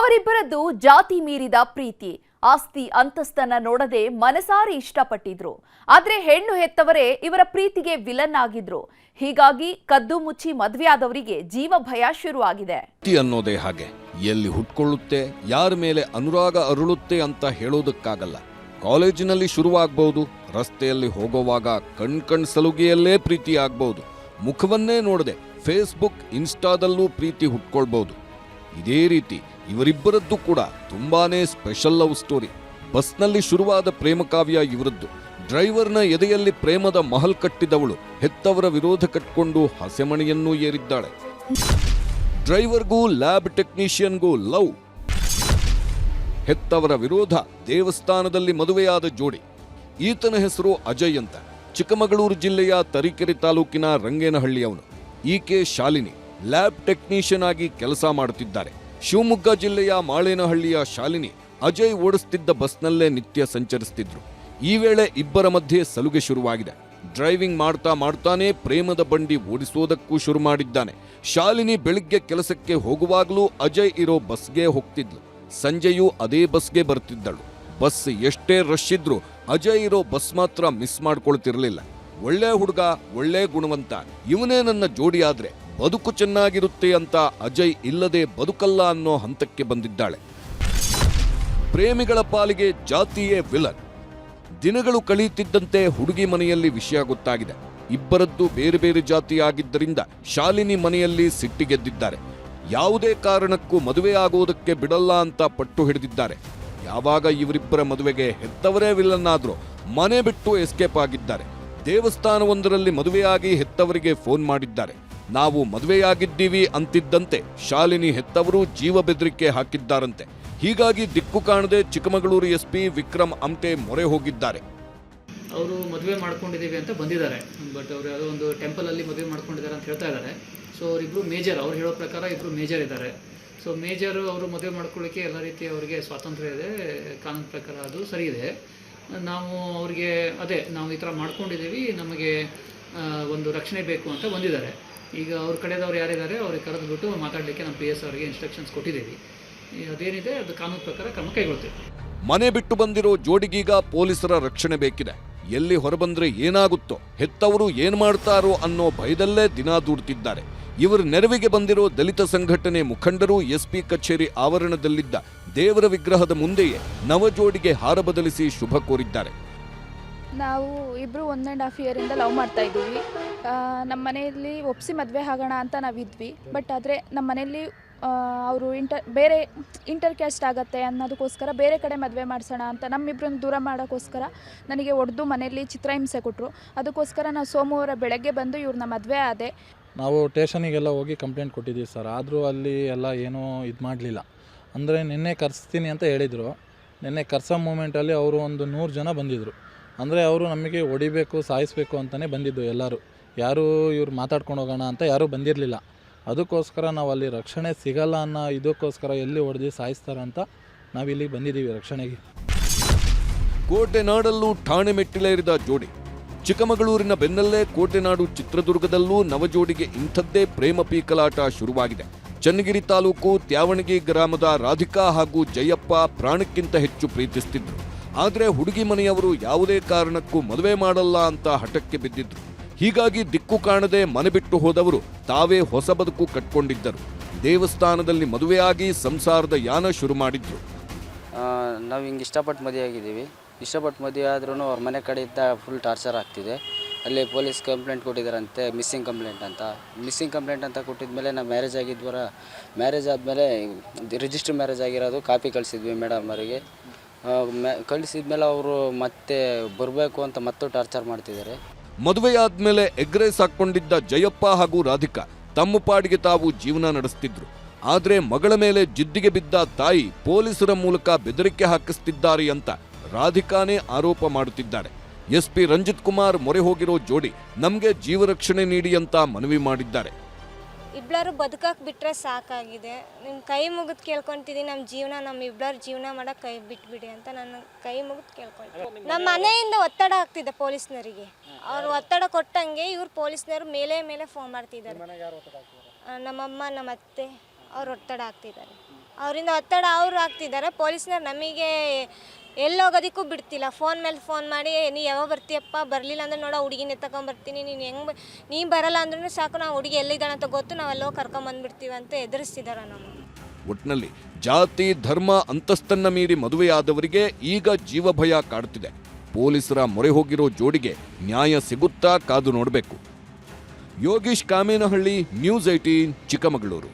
ಅವರಿಬ್ಬರದ್ದು ಜಾತಿ ಮೀರಿದ ಪ್ರೀತಿ. ಆಸ್ತಿ ಅಂತಸ್ತನ್ನ ನೋಡದೆ ಮನಸಾರಿ ಇಷ್ಟಪಟ್ಟಿದ್ರು. ಆದ್ರೆ ಹೆಣ್ಣು ಹೆತ್ತವರೇ ಇವರ ಪ್ರೀತಿಗೆ ವಿಲನ್ ಆಗಿದ್ರು. ಹೀಗಾಗಿ ಕದ್ದು ಮುಚ್ಚಿ ಮದುವೆಯಾದವರಿಗೆ ಜೀವ ಭಯ ಶುರುವಾಗಿದೆ. ಅನ್ನೋದೇ ಹಾಗೆ, ಎಲ್ಲಿ ಹುಟ್ಕೊಳ್ಳುತ್ತೆ, ಯಾರ ಮೇಲೆ ಅನುರಾಗ ಅರಳುತ್ತೆ ಅಂತ ಹೇಳೋದಕ್ಕಾಗಲ್ಲ. ಕಾಲೇಜಿನಲ್ಲಿ ಶುರುವಾಗಬಹುದು, ರಸ್ತೆಯಲ್ಲಿ ಹೋಗೋವಾಗ ಕಣ್ ಸಲುಗೆಯಲ್ಲೇ ಪ್ರೀತಿ ಆಗ್ಬಹುದು, ಮುಖವನ್ನೇ ನೋಡದೆ ಫೇಸ್ಬುಕ್ ಇನ್ಸ್ಟಾದಲ್ಲೂ ಪ್ರೀತಿ ಹುಟ್ಕೊಳ್ಬಹುದು. ಇದೇ ರೀತಿ ಇವರಿಬ್ಬರದ್ದು ಕೂಡ ತುಂಬಾನೇ ಸ್ಪೆಷಲ್ ಲವ್ ಸ್ಟೋರಿ. ಬಸ್ನಲ್ಲಿ ಶುರುವಾದ ಪ್ರೇಮಕಾವ್ಯ ಇವರದ್ದು. ಡ್ರೈವರ್ನ ಎದೆಯಲ್ಲಿ ಪ್ರೇಮದ ಮಹಲ್ ಕಟ್ಟಿದವಳು ಹೆತ್ತವರ ವಿರೋಧ ಕಟ್ಕೊಂಡು ಹಸೆಮಣಿಯನ್ನೂ ಏರಿದ್ದಾಳೆ. ಡ್ರೈವರ್ಗೂ ಲ್ಯಾಬ್ ಟೆಕ್ನಿಷಿಯನ್ಗೂ ಲವ್, ಹೆತ್ತವರ ವಿರೋಧ, ದೇವಸ್ಥಾನದಲ್ಲಿ ಮದುವೆಯಾದ ಜೋಡಿ. ಈತನ ಹೆಸರು ಅಜಯ್ ಅಂತ. ಚಿಕ್ಕಮಗಳೂರು ಜಿಲ್ಲೆಯ ತರೀಕೆರೆ ತಾಲೂಕಿನ ರಂಗೇನಹಳ್ಳಿಯವನು. ಈಕೆ ಶಾಲಿನಿ ಲ್ಯಾಬ್ ಟೆಕ್ನಿಷಿಯನ್ ಆಗಿ ಕೆಲಸ ಮಾಡುತ್ತಿದ್ದಾರೆ. ಶಿವಮೊಗ್ಗ ಜಿಲ್ಲೆಯ ಮಾಳೇನಹಳ್ಳಿಯ ಶಾಲಿನಿ ಅಜಯ್ ಓಡಿಸ್ತಿದ್ದ ಬಸ್ನಲ್ಲೇ ನಿತ್ಯ ಸಂಚರಿಸುತ್ತಿದ್ರು. ಈ ವೇಳೆ ಇಬ್ಬರ ಮಧ್ಯೆ ಸಲುಗೆ ಶುರುವಾಗಿದೆ. ಡ್ರೈವಿಂಗ್ ಮಾಡ್ತಾನೇ ಪ್ರೇಮದ ಬಂಡಿ ಓಡಿಸೋದಕ್ಕೂ ಶುರು ಮಾಡಿದ್ದಾನೆ. ಶಾಲಿನಿ ಬೆಳಿಗ್ಗೆ ಕೆಲಸಕ್ಕೆ ಹೋಗುವಾಗಲೂ ಅಜಯ್ ಇರೋ ಬಸ್ಗೆ ಹೋಗ್ತಿದ್ಲು. ಸಂಜೆಯೂ ಅದೇ ಬಸ್ಗೆ ಬರ್ತಿದ್ದಳು. ಬಸ್ ಎಷ್ಟೇ ರಶ್ ಇದ್ರೂ ಅಜಯ್ ಇರೋ ಬಸ್ ಮಾತ್ರ ಮಿಸ್ ಮಾಡ್ಕೊಳ್ತಿರ್ಲಿಲ್ಲ. ಒಳ್ಳೆ ಹುಡುಗ, ಒಳ್ಳೆ ಗುಣವಂತ, ಇವನೇ ನನ್ನ ಜೋಡಿ ಆದ್ರೆ ಬದುಕು ಚೆನ್ನಾಗಿರುತ್ತೆ ಅಂತ ಅಜಯ್ ಇಲ್ಲದೆ ಬದುಕಲ್ಲ ಅನ್ನೋ ಹಂತಕ್ಕೆ ಬಂದಿದ್ದಾಳೆ. ಪ್ರೇಮಿಗಳ ಪಾಲಿಗೆ ಜಾತಿಯೇ ವಿಲನ್. ದಿನಗಳು ಕಳೆಯುತ್ತಿದ್ದಂತೆ ಹುಡುಗಿ ಮನೆಯಲ್ಲಿ ವಿಷಯ ಗೊತ್ತಾಗಿದೆ. ಇಬ್ಬರದ್ದು ಬೇರೆ ಬೇರೆ ಜಾತಿ ಆಗಿದ್ದರಿಂದ ಶಾಲಿನಿ ಮನೆಯಲ್ಲಿ ಸಿಟ್ಟಿಗೆದ್ದಿದ್ದಾರೆ. ಯಾವುದೇ ಕಾರಣಕ್ಕೂ ಮದುವೆ ಆಗೋದಕ್ಕೆ ಬಿಡಲ್ಲ ಅಂತ ಪಟ್ಟು ಹಿಡಿದಿದ್ದಾರೆ. ಯಾವಾಗ ಇವರಿಬ್ಬರ ಮದುವೆಗೆ ಹೆತ್ತವರೇ ವಿಲನ್ ಆದ್ರೂ ಮನೆ ಬಿಟ್ಟು ಎಸ್ಕೇಪ್ ಆಗಿದ್ದಾರೆ. ದೇವಸ್ಥಾನವೊಂದರಲ್ಲಿ ಮದುವೆಯಾಗಿ ಹೆತ್ತವರಿಗೆ ಫೋನ್ ಮಾಡಿದ್ದಾರೆ. ನಾವು ಮದುವೆಯಾಗಿದ್ದೀವಿ ಅಂತಿದ್ದಂತೆ ಶಾಲಿನಿ ಹೆತ್ತವರು ಜೀವ ಬೆದರಿಕೆ ಹಾಕಿದ್ದಾರಂತೆ. ಹೀಗಾಗಿ ದಿಕ್ಕು ಕಾಣದೆ ಚಿಕ್ಕಮಗಳೂರು ಎಸ್ಪಿ ವಿಕ್ರಮ್ ಅಮ್ಟೆ ಮೊರೆ ಹೋಗಿದ್ದಾರೆ. ಅವರು ಮದುವೆ ಮಾಡ್ಕೊಂಡಿದ್ದೀವಿ ಅಂತ ಬಂದಿದ್ದಾರೆ. ಬಟ್ ಅವರು ಯಾವುದೋ ಒಂದು ಟೆಂಪಲಲ್ಲಿ ಮದುವೆ ಮಾಡ್ಕೊಂಡಿದ್ದಾರೆ ಅಂತ ಹೇಳ್ತಾ ಇದ್ದಾರೆ. ಸೊ ಅವರಿಬ್ಬರು ಮೇಜರ್, ಅವ್ರು ಹೇಳೋ ಪ್ರಕಾರ ಇಬ್ಬರು ಮೇಜರ್ ಇದ್ದಾರೆ. ಸೊ ಮೇಜರ್ ಅವರು ಮದುವೆ ಮಾಡ್ಕೊಳ್ಳಿಕ್ಕೆ ಎಲ್ಲ ರೀತಿ ಅವರಿಗೆ ಸ್ವಾತಂತ್ರ್ಯ ಇದೆ, ಕಾನೂನು ಪ್ರಕಾರ ಅದು ಸರಿ ಇದೆ. ನಾವು ಅವ್ರಿಗೆ ನಾವು ಈ ಥರ ಮಾಡ್ಕೊಂಡಿದ್ದೀವಿ, ನಮಗೆ ಒಂದು ರಕ್ಷಣೆ ಬೇಕು ಅಂತ ಬಂದಿದ್ದಾರೆ. ಈಗ ಅವ್ರ ಕಡೆದವ್ರು ಯಾರಿದ್ದಾರೆ ಅವ್ರಿಗೆ ಕರೆದುಬಿಟ್ಟು ಮಾತಾಡಲಿಕ್ಕೆ ನಮ್ಮ PS ಅವರಿಗೆ ಇನ್ಸ್ಟ್ರಕ್ಷನ್ಸ್ ಕೊಟ್ಟಿದ್ದೀವಿ. ಅದೇನಿದೆ ಅದು ಕಾನೂನು ಪ್ರಕಾರ ಕ್ರಮ ಕೈಗೊಳ್ತೀವಿ. ಮನೆ ಬಿಟ್ಟು ಬಂದಿರೋ ಜೋಡಿಗೀಗ ಪೊಲೀಸರ ರಕ್ಷಣೆ ಬೇಕಿದೆ. ಎಲ್ಲಿ ಹೊರಬಂದ್ರೆ ಏನಾಗುತ್ತೋ, ಹೆತ್ತವರು ಏನ್ ಮಾಡ್ತಾರೋ ಅನ್ನೋ ಭಯದಲ್ಲೇ ದಿನ ದೂಡ್ತಿದ್ದಾರೆ. ಇವರ ನೆರವಿಗೆ ಬಂದಿರೋ ದಲಿತ ಸಂಘಟನೆ ಮುಖಂಡರು SP ಕಚೇರಿ ಆವರಣದಲ್ಲಿದ್ದ ದೇವರ ವಿಗ್ರಹದ ಮುಂದೆಯೇ ನವ ಜೋಡಿಗೆ ಹಾರ ಬದಲಿಸಿ ಶುಭ ಕೋರಿದ್ದಾರೆ. ನಾವು ಇಬ್ಬರು 1.5 ಇಯರಿಂದ ಲವ್ ಮಾಡ್ತಾ ಇದ್ದೀವಿ. ನಮ್ಮ ಮನೆಯಲ್ಲಿ ಒಪ್ಪಿಸಿ ಮದುವೆ ಆಗೋಣ ಅಂತ ನಾವಿದ್ವಿ. ಬಟ್ ಆದರೆ ನಮ್ಮ ಮನೆಯಲ್ಲಿ ಅವರು ಬೇರೆ ಇಂಟರ್ ಕ್ಯಾಸ್ಟ್ ಆಗುತ್ತೆ ಅನ್ನೋದಕ್ಕೋಸ್ಕರ ಬೇರೆ ಕಡೆ ಮದುವೆ ಮಾಡಿಸೋಣ ಅಂತ ನಮ್ಮಿಬ್ಬರನ್ನು ದೂರ ಮಾಡೋಕ್ಕೋಸ್ಕರ ನನಗೆ ಹೊಡೆದು ಮನೆಯಲ್ಲಿ ಚಿತ್ರಹಿಂಸೆ ಕೊಟ್ಟರು. ಅದಕ್ಕೋಸ್ಕರ ನಾವು ಸೋಮವಾರ ಬೆಳಗ್ಗೆ ಬಂದು ಇವ್ರನ್ನ ಮದುವೆ ಆದೆ. ನಾವು ಸ್ಟೇಷನಿಗೆಲ್ಲ ಹೋಗಿ ಕಂಪ್ಲೇಂಟ್ ಕೊಟ್ಟಿದ್ದೀವಿ ಸರ್. ಆದರೂ ಅಲ್ಲಿ ಎಲ್ಲ ಏನೂ ಇದು ಮಾಡಲಿಲ್ಲ. ಅಂದರೆ ನಿನ್ನೆ ಕರೆಸ್ತೀನಿ ಅಂತ ಹೇಳಿದರು. ನಿನ್ನೆ ಕರ್ಸೋ ಮೂಮೆಂಟಲ್ಲಿ ಅವರು ಒಂದು 100 ಜನ ಬಂದಿದ್ದರು. ಅಂದರೆ ಅವರು ನಮಗೆ ಹೊಡಿಬೇಕು, ಸಾಯಿಸಬೇಕು ಅಂತಲೇ ಬಂದಿದ್ದು ಎಲ್ಲರೂ. ಯಾರೂ ಇವ್ರು ಮಾತಾಡ್ಕೊಂಡು ಹೋಗೋಣ ಅಂತ ಯಾರೂ ಬಂದಿರಲಿಲ್ಲ. ಅದಕ್ಕೋಸ್ಕರ ನಾವು ಅಲ್ಲಿ ರಕ್ಷಣೆ ಸಿಗಲ್ಲ ಅನ್ನೋ ಇದಕ್ಕೋಸ್ಕರ ಎಲ್ಲಿ ಹೊಡೆದು ಸಾಯಿಸ್ತಾರೆ ಅಂತ ನಾವಿಲ್ಲಿ ಬಂದಿದ್ದೀವಿ ರಕ್ಷಣೆಗೆ. ಕೋಟೆನಾಡಲ್ಲೂ ಠಾಣೆ ಮೆಟ್ಟಿಲೇರಿದ ಜೋಡಿ. ಚಿಕ್ಕಮಗಳೂರಿನ ಬೆನ್ನಲ್ಲೇ ಕೋಟೆನಾಡು ಚಿತ್ರದುರ್ಗದಲ್ಲೂ ನವಜೋಡಿಗೆ ಇಂಥದ್ದೇ ಪ್ರೇಮ ಪೀಕಲಾಟ ಶುರುವಾಗಿದೆ. ಚನ್ನಗಿರಿ ತಾಲೂಕು ತ್ಯಾವಣಗಿ ಗ್ರಾಮದ ರಾಧಿಕಾ ಹಾಗೂ ಜಯಪ್ಪ ಪ್ರಾಣಕ್ಕಿಂತ ಹೆಚ್ಚು ಪ್ರೀತಿಸ್ತಿದ್ರು. ಆದರೆ ಹುಡುಗಿ ಮನೆಯವರು ಯಾವುದೇ ಕಾರಣಕ್ಕೂ ಮದುವೆ ಮಾಡಲ್ಲ ಅಂತ ಹಠಕ್ಕೆ ಬಿದ್ದಿದ್ರು. ಹೀಗಾಗಿ ದಿಕ್ಕು ಕಾಣದೆ ಮನೆ ಬಿಟ್ಟು ಹೋದವರು ತಾವೇ ಹೊಸ ಬದುಕು ಕಟ್ಕೊಂಡಿದ್ದರು. ದೇವಸ್ಥಾನದಲ್ಲಿ ಮದುವೆಯಾಗಿ ಸಂಸಾರದ ಯಾನ ಶುರು ಮಾಡಿದ್ರು. ನಾವು ಹಿಂಗೆ ಇಷ್ಟಪಟ್ಟು ಮದುವೆ ಆಗಿದ್ದೀವಿ. ಇಷ್ಟಪಟ್ಟು ಮದುವೆ ಆದ್ರೂ ಅವ್ರ ಮನೆ ಕಡೆಯಿಂದ ಫುಲ್ ಟಾರ್ಚರ್ ಆಗ್ತಿದೆ. ಅಲ್ಲಿ ಪೊಲೀಸ್ ಕಂಪ್ಲೇಂಟ್ ಕೊಟ್ಟಿದ್ದಾರಂತೆ, ಮಿಸ್ಸಿಂಗ್ ಕಂಪ್ಲೇಂಟ್ ಅಂತ ಕೊಟ್ಟಿದ್ಮೇಲೆ ನಾವು ಮ್ಯಾರೇಜ್ ಆಗಿದ್ವರ. ಮ್ಯಾರೇಜ್ ಆದಮೇಲೆ ರಿಜಿಸ್ಟರ್ ಮ್ಯಾರೇಜ್ ಆಗಿರೋದು ಕಾಪಿ ಕಳಿಸಿದ್ವಿ ಮೇಡಮ್ ಅವರಿಗೆ. ಕಳಿಸಿದ್ಮೇಲೆ ಅವರು ಮತ್ತೆ ಬರಬೇಕು ಅಂತ ಮತ್ತೆ ಟಾರ್ಚರ್ ಮಾಡ್ತಿದ್ದಾರೆ. ಮದುವೆಯಾದ್ಮೇಲೆ ಎಗ್ರೇಸ್ ಹಾಕೊಂಡಿದ್ದ ಜಯಪ್ಪ ಹಾಗೂ ರಾಧಿಕಾ ತಮ್ಮ ಪಾಡಿಗೆ ತಾವು ಜೀವನ ನಡೆಸ್ತಿದ್ರು. ಆದ್ರೆ ಮಗಳ ಮೇಲೆ ಜಿದ್ದಿಗೆ ಬಿದ್ದ ತಾಯಿ ಪೊಲೀಸರ ಮೂಲಕ ಬೆದರಿಕೆ ಹಾಕಿಸ್ತಿದ್ದಾರೆ ಅಂತ ರಾಧಿಕಾನೇ ಆರೋಪ ಮಾಡುತ್ತಿದ್ದಾರೆ. SP ರಂಜಿತ್ ಕುಮಾರ್ ಮೊರೆ ಹೋಗಿರೋ ಜೋಡಿ ನಮ್ಗೆ ಜೀವರಕ್ಷಣೆ ನೀಡಿ ಅಂತ ಮನವಿ ಮಾಡಿದ್ದಾರೆ. ಇಬ್ಬರು ಬದುಕಕ್ಕೆ ಬಿಟ್ಟರೆ ಸಾಕಾಗಿದೆ. ನಿಮ್ಮ ಕೈ ಮುಗಿದು ಕೇಳ್ಕೊತಿದ್ದೀನಿ, ನಮ್ಮ ಇಬ್ಬರ ಜೀವನ ಮಾಡೋಕೆ ಕೈ ಬಿಟ್ಬಿಡಿ ಅಂತ ನಾನು ಕೈ ಮುಗಿದು ಕೇಳ್ಕೊಳ್ತೀನಿ. ನಮ್ಮ ಮನೆಯಿಂದ ಒತ್ತಡ ಆಗ್ತಿದೆ ಪೊಲೀಸ್ನವರಿಗೆ. ಅವ್ರು ಒತ್ತಡ ಕೊಟ್ಟಂಗೆ ಇವ್ರು ಪೊಲೀಸ್ನವರು ಮೇಲೆ ಫೋನ್ ಮಾಡ್ತಿದ್ದಾರೆ. ನಮ್ಮಮ್ಮ, ನಮ್ಮ ಅತ್ತೆ ಅವ್ರು ಒತ್ತಡ ಆಗ್ತಿದ್ದಾರೆ. ಅವರಿಂದ ಒತ್ತಡ ಅವರು ಆಗ್ತಿದ್ದಾರೆ. ಪೊಲೀಸ್ನವ್ರು ನಮಗೆ ಎಲ್ಲೋಗೋದಕ್ಕೂ ಬಿಡ್ತಿಲ್ಲ. ಫೋನ್ ಮೇಲೆ ಫೋನ್ ಮಾಡಿ ನೀ ಯಾವಾಗ ಬರ್ತೀಯಪ್ಪ, ಬರಲಿಲ್ಲ ಅಂದ್ರೆ ನೋಡೋ ಹುಡುಗಿನ ಎತ್ತಕೊಂಬರ್ತೀನಿ, ನೀ ಬರಲ್ಲ ಅಂದ್ರೂ ಸಾಕು, ನಾವು ಹುಡುಗಿ ಎಲ್ಲಿದ್ದಾಳೆ ಅಂತ ಗೊತ್ತು, ನಾವೆಲ್ಲೋ ಕರ್ಕೊಂಬಂದ್ಬಿಡ್ತೀವಿ ಅಂತ ಎದುರಿಸ್ತಿದ್ದಾರೆ ನಮಗೆ. ಒಟ್ನಲ್ಲಿ ಜಾತಿ ಧರ್ಮ ಅಂತಸ್ತನ್ನ ಮೀರಿ ಮದುವೆಯಾದವರಿಗೆ ಈಗ ಜೀವಭಯ ಕಾಡುತ್ತಿದೆ. ಪೊಲೀಸರ ಮೊರೆ ಹೋಗಿರೋ ಜೋಡಿಗೆ ನ್ಯಾಯ ಸಿಗುತ್ತಾ ಕಾದು ನೋಡಬೇಕು. ಯೋಗೀಶ್ ಕಾಮೇನಹಳ್ಳಿ, ನ್ಯೂಸ್ 18, ಚಿಕ್ಕಮಗಳೂರು.